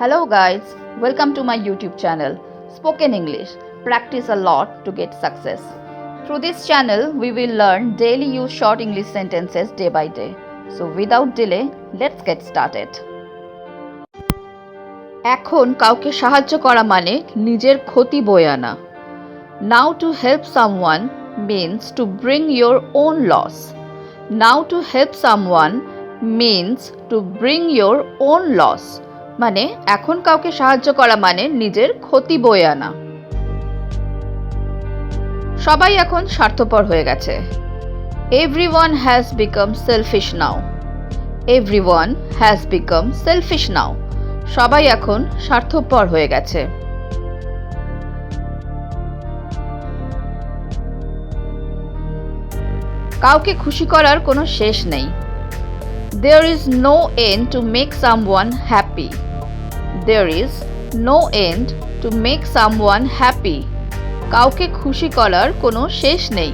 Hello guys, welcome to my YouTube channel, Spoken English. Practice a lot to get success. Through this channel, we will learn daily use short English sentences day by day. So without delay, let's get started. এখন কাউকে সাহায্য করা মানে নিজের ক্ষতি বয়ে আনা. Now to help someone means to bring your own loss. Now to help someone means to bring your own loss. মানে এখন কাউকে সাহায্য করা মানে নিজের ক্ষতি বয়ে আনা. সবাই এখন স্বার্থপর হয়ে গেছে. Everyone has become selfish now. Everyone has become selfish now. সবাই এখন স্বার্থপর হয়ে গেছে. কাউকে খুশি করার কোনো শেষ নেই. There is no end to make someone happy. There is no end to make someone happy. কাউকে খুশি করার কোনো শেষ নেই.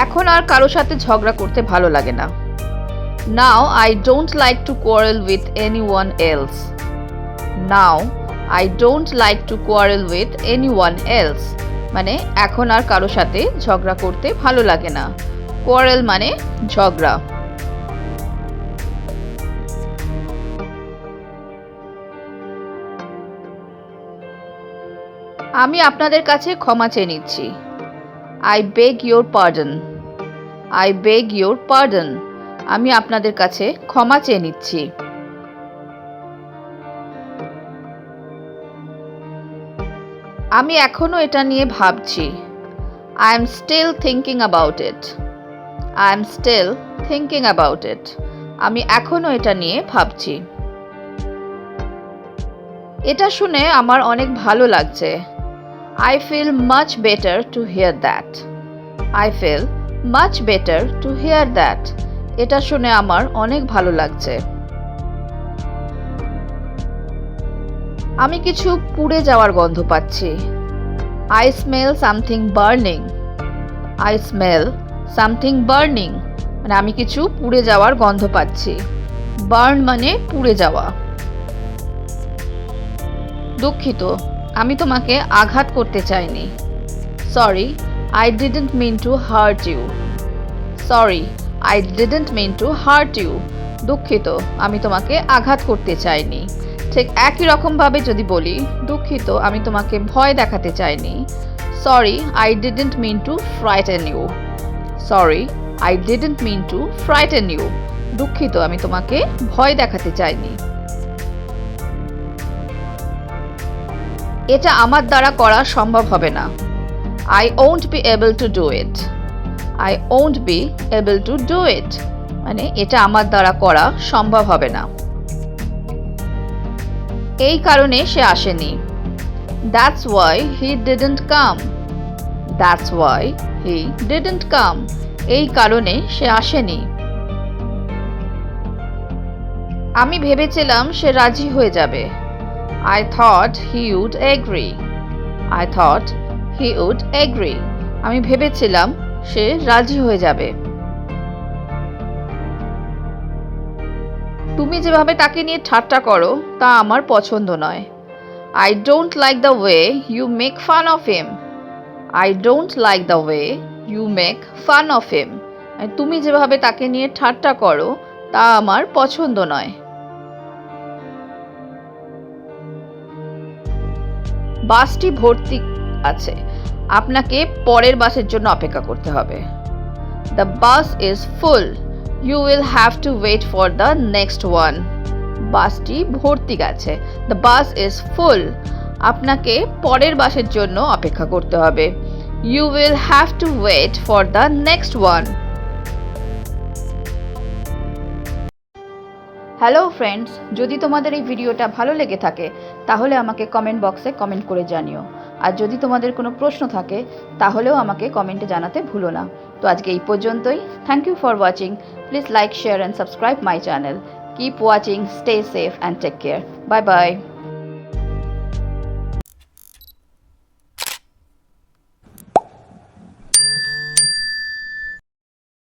এখন আর কারো সাথে ঝগড়া করতে ভালো লাগে না. Now I don't like to quarrel with anyone else. Now I don't like to quarrel with anyone else. মানে এখন আর কারো সাথে ঝগড়া করতে ভালো লাগে না. Quarrel মানে ঝগড়া. আমি আপনাদের কাছে ক্ষমা চেয়ে নিচ্ছি. I beg your pardon. I beg your pardon. আমি আপনাদের কাছে ক্ষমা চেয়ে নিচ্ছি. আমি এখনো এটা নিয়ে ভাবছি. I am still thinking about it. I am still thinking about it. আমি এখনো এটা নিয়ে ভাবছি. এটা শুনে আমার অনেক ভালো লাগছে. I feel much better to hear that. I feel much better to hear that. এটা শুনে আমার অনেক ভালো লাগছে. আমি কিছু পুড়ে যাওয়ার গন্ধ পাচ্ছি. I smell something burning. I smell something burning. মানে আমি কিছু পুড়ে যাওয়ার গন্ধ পাচ্ছি. Burn মানে পুড়ে যাওয়া. দুঃখিত, আমি তোমাকে আঘাত করতে চাইনি. Sorry, I didn't mean to hurt you. Sorry, I didn't mean to hurt you. দুঃখিত, আমি তোমাকে আঘাত করতে চাইনি. ঠিক একই রকম ভাবে যদি বলি, দুঃখিত, আমি তোমাকে ভয় দেখাতে চাইনি. Sorry, I didn't mean to frighten you. Sorry, I didn't mean to frighten you. দুঃখিত, আমি তোমাকে ভয় দেখাতে চাইনি. এটা আমার দ্বারা করা সম্ভব হবে না. I won't be able to do it. I won't be able to do it. মানে এটা আমার দ্বারা করা সম্ভব হবে না. এই কারণে সে আসেনি. That's why he didn't come. That's why he didn't come. এই কারণে সে আসেনি. আমি ভেবেছিলাম সে রাজি হয়ে যাবে. I thought he would agree. I thought he would agree. আমি ভেবেছিলাম সে রাজি হয়ে যাবে. তুমি যেভাবে তাকে নিয়ে ঠাট্টা করো তা আমার পছন্দ নয়. I don't like the way you make fun of him. I don't like the way you make fun of him. তুমি যেভাবে তাকে নিয়ে ঠাট্টা করো তা আমার পছন্দ নয়. বাসটি ভর্তি আছে. আপনাকে পরের বাসের জন্য অপেক্ষা করতে হবে. The bus is full. You will have to wait for the next one. বাসটি ভর্তি আছে. The bus is full. আপনাকে পরের বাসের জন্য অপেক্ষা করতে হবে. You will have to wait for the next one. Hello friends, যদি তোমাদের এই ভিডিওটা ভালো লেগে থাকে তাহলে আমাকে কমেন্ট বক্সে কমেন্ট করে জানিও. আর যদি তোমাদের কোনো প্রশ্ন থাকে তাহলেও আমাকে কমেন্টে জানাতে ভুলো না. তো আজকে এই পর্যন্তই. Thank you for watching. Please like, share and subscribe my channel. Keep watching, stay safe and take care. Bye by.